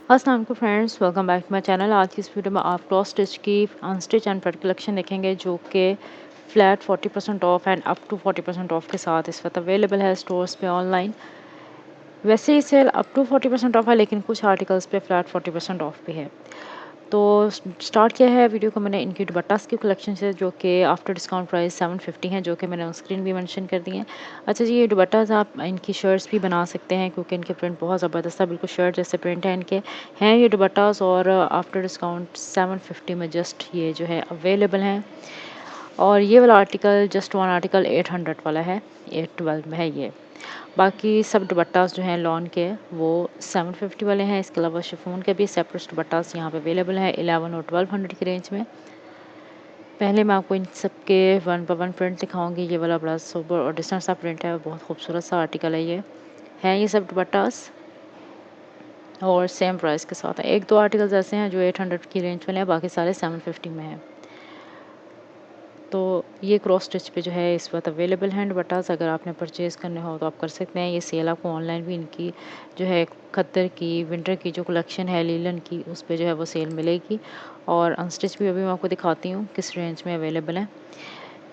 अस्सलाम वालेकुम friends, welcome back to my channel. आज की इस वीडियो में आप क्रॉस स्टिच की अनस्टिच एंड प्रिंट कलेक्शन देखेंगे जो कि flat 40% off and up to 40% off के साथ इस वक्त अवेलेबल है स्टोर्स पे ऑनलाइन। वैसे ही सेल अप टू 40% ऑफ है, लेकिन कुछ आर्टिकल्स पे फ्लैट 40% ऑफ भी है। तो स्टार्ट किया है वीडियो को मैंने इनकी दुपट्टास की कलेक्शन से, जो कि आफ्टर डिस्काउंट प्राइस 750 हैं, जो कि मैंने ऑन स्क्रीन भी मेंशन कर दी हैं। अच्छा जी, ये दुपट्टास आप इनकी शर्ट्स भी बना सकते हैं क्योंकि इनके प्रिंट बहुत ज़बरदस्त है, बिल्कुल शर्ट जैसे प्रिंट है इनके। हैं ये दुपट्टास और आफ्टर डिस्काउंट 750 में जस्ट ये जो है अवेलेबल हैं। और ये वाला आर्टिकल जस्ट वन आर्टिकल 800 वाला है, 812 में है ये। बाकी सब दुपट्टास जो हैं लॉन के वो 750 वाले हैं। इसके अलावा शिफॉन के भी सेपरेट दुपट्टास यहाँ पे अवेलेबल है 11 और 1200 की रेंज में। पहले मैं आपको इन सब के वन बाय वन प्रिंट दिखाऊंगी। ये वाला बड़ा सुपर और डिसेंट सा प्रिंट है, बहुत खूबसूरत सा आर्टिकल है ये। हैं ये सब दुपट्टास और सेम प्राइस के साथ है। एक दो आर्टिकल्स ऐसे हैं जो 800 की रेंज में हैं, बाकी सारे 750 में हैं। तो ये क्रॉस स्टिच पे जो है इस वक्त अवेलेबल हैं दुपट्टास। अगर आपने परचेज़ करने हो तो आप कर सकते हैं। ये सेल आपको ऑनलाइन भी इनकी जो है खद्दर की विंटर की जो कलेक्शन है लीलन की, उस पे जो है वो सेल मिलेगी। और अनस्टिच भी अभी मैं आपको दिखाती हूँ किस रेंज में अवेलेबल है।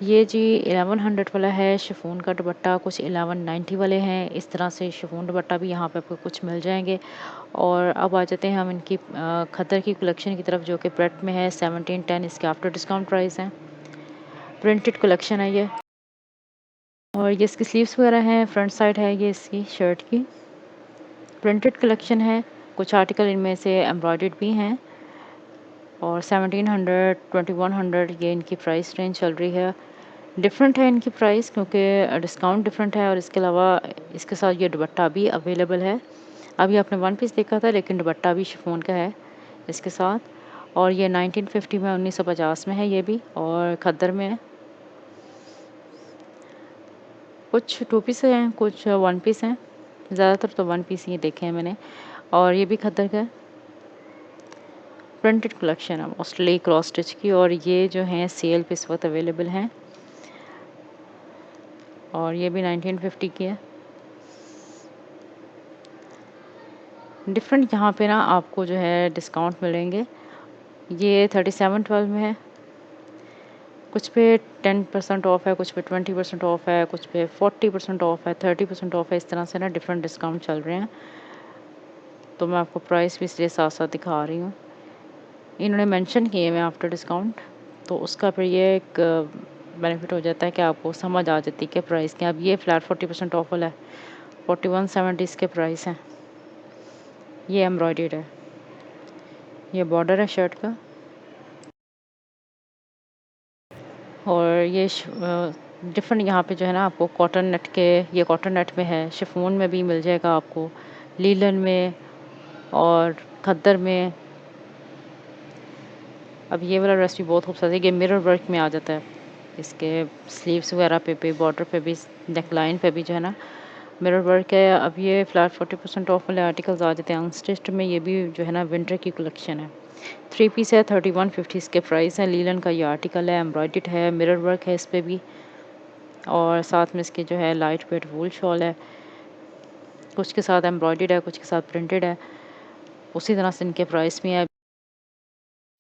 ये जी 1100 वाला है शिफॉन का दुपट्टा, कुछ 1190 वाले हैं। इस तरह से शिफॉन दुपट्टा भी यहाँ पे आपको कुछ मिल जाएंगे। और अब आ जाते हैं हम इनकी खद्दर की कलेक्शन की तरफ, जो कि प्रेट में है 1710, इसके आफ्टर डिस्काउंट प्राइस हैं। प्रिंटेड कलेक्शन है ये। और ये इसकी स्लीव्स वगैरह हैं, फ्रंट साइड है ये इसकी शर्ट की। प्रिंटेड कलेक्शन है, कुछ आर्टिकल इनमें से एम्ब्रॉयडर्ड भी हैं। और 1700 2100 ये इनकी प्राइस रेंज चल रही है। डिफरेंट है इनकी प्राइस क्योंकि डिस्काउंट डिफरेंट है। और इसके अलावा इसके साथ ये दुपट्टा भी अवेलेबल है। अभी आपने वन पीस देखा था, लेकिन दुपट्टा भी शिफॉन का है इसके साथ। और ये 1950 में 1950 में है ये भी, और खद्दर में है। कुछ टू पीस हैं, कुछ वन पीस हैं, ज़्यादातर तो वन पीस ही देखे हैं मैंने। और ये भी खद्दर का प्रिंटेड कलेक्शन है, मोस्टली क्रॉस स्टिच की। और ये जो हैं सेल पे इस वक्त अवेलेबल हैं। और ये भी 1950 की है। डिफरेंट यहाँ पे ना आपको जो है डिस्काउंट मिलेंगे। ये 3712 में है। कुछ पे 10% ऑफ है, कुछ पे 20% ऑफ है, कुछ पे 40% ऑफ है, 30% ऑफ है। इस तरह से ना डिफरेंट डिस्काउंट चल रहे हैं। तो मैं आपको प्राइस भी इसलिए साथ साथ दिखा रही हूँ। इन्होंने मेंशन किए हुए आफ्टर डिस्काउंट, तो उसका फिर ये एक बेनिफिट हो जाता है कि आपको समझ आ जाती है कि प्राइस क्या। अब ये फ्लैट 40% ऑफ वाला है, 4170 इसके प्राइस हैं। ये एम्ब्रॉयडर्ड है, ये बॉर्डर है शर्ट का। और ये डिफरेंट यहाँ पे जो है ना आपको कॉटन नेट के, ये कॉटन नेट में है, शिफॉन में भी मिल जाएगा आपको, लीलन में और खद्दर में। अब ये वाला ड्रेस भी बहुत खूबसूरत है, ये मिरर वर्क में आ जाता है। इसके स्लीव्स वगैरह पे बॉर्डर पे भी, नेकलाइन पे भी जो है ना मिरर वर्क है। अब ये फ्लैट 40% ऑफ वाले आर्टिकल्स आ जाते हैं अनस्टिच्ड में। ये भी जो है ना विंटर की कलेक्शन है, 3 पीस है, 3150 इसके प्राइस है। लीलन का ये आर्टिकल है, एम्ब्रॉयडर्ड है, मिरर वर्क है इस पर भी। और साथ में इसके जो है लाइट वेट वूल शॉल है, कुछ के साथ एम्ब्रॉयडर्ड है, कुछ के साथ प्रिंटेड है। उसी तरह से इनके प्राइस भी है।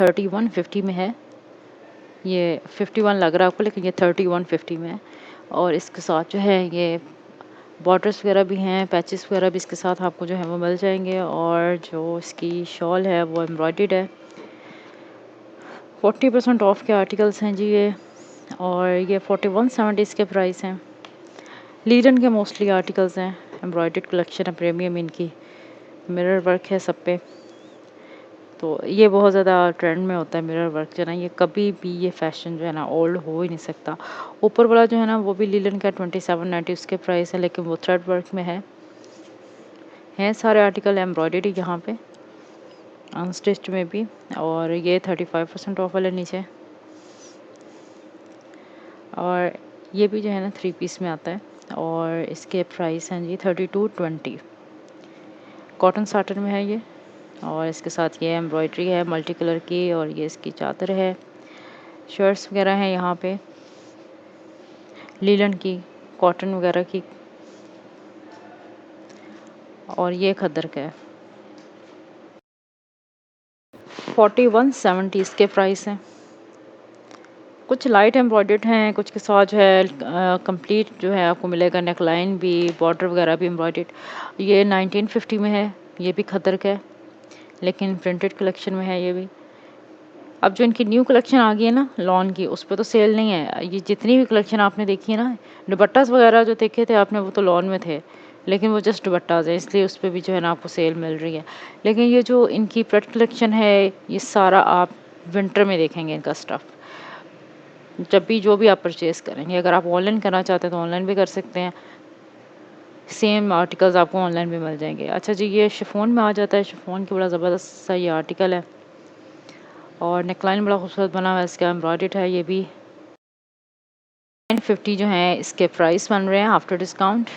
3150 में है, ये 51 लग रहा है आपको, लेकिन ये 3150 में है। और इसके साथ जो है ये बॉर्डर्स वगैरह भी हैं, पैचेस वगैरह भी इसके साथ आपको जो है वो मिल जाएंगे। और जो इसकी शॉल है वो एम्ब्रॉयडर्ड है। 40% ऑफ के आर्टिकल्स हैं जी ये। और ये 4170 इसके प्राइस हैं। लीलन के मोस्टली आर्टिकल्स हैं, एम्ब्रॉयडर्ड कलेक्शन है, प्रीमियम इनकी, मिरर वर्क है सब पे। तो ये बहुत ज़्यादा ट्रेंड में होता है मिरर वर्क जो है ना, ये कभी भी ये फैशन जो है ना ओल्ड हो ही नहीं सकता। ऊपर वाला जो है ना वो भी लीलन का 2790 उसके प्राइस है, लेकिन वो थ्रेड वर्क में है सारे आर्टिकल एम्ब्रॉयडरी यहाँ पे अनस्टिच्ड में भी। और ये 35% ऑफ वाले नीचे। और ये भी जो है ना 3 पीस में आता है। और इसके प्राइस हैं जी 3220। कॉटन साटन में है ये। और इसके साथ ये एम्ब्रॉयडरी है मल्टी कलर की। और ये इसकी चादर है, शर्ट्स वगैरह हैं यहाँ पे लीलन की, कॉटन वगैरह की। और ये खद्दर का है। 4170 इसके प्राइस हैं। कुछ लाइट एम्ब्रॉयडर्ड हैं, कुछ के साथ जो है कंप्लीट जो है आपको मिलेगा नेक लाइन भी, बॉर्डर वगैरह भी एम्ब्रॉयडर्ड। ये 1950 में है, ये भी खतर का है लेकिन प्रिंटेड कलेक्शन में है ये भी। अब जो इनकी न्यू कलेक्शन आ गई है ना लॉन की, उस पर तो सेल नहीं है। ये जितनी भी कलेक्शन आपने देखी है ना, दुपट्टास वगैरह जो देखे थे आपने वो तो लॉन में थे, लेकिन वो जस्ट दुपट्टास है, इसलिए उस पर भी जो है ना आपको सेल मिल रही है। लेकिन ये जो इनकी प्रोडक्ट कलेक्शन है ये सारा आप विंटर में देखेंगे इनका स्टफ़, जब भी जो भी आप परचेज़ करेंगे। अगर आप ऑनलाइन करना चाहते हैं तो ऑनलाइन भी कर सकते हैं, सेम आर्टिकल्स आपको ऑनलाइन भी मिल जाएंगे। अच्छा जी, ये शिफॉन में आ जाता है। शिफॉन की बड़ा ज़बरदस्त सा ये आर्टिकल है और नेकलाइन बड़ा खूबसूरत बना हुआ है, इसका एम्ब्रॉयडर्ड है। ये भी 950 जो है इसके प्राइस बन रहे हैं आफ्टर डिस्काउंट।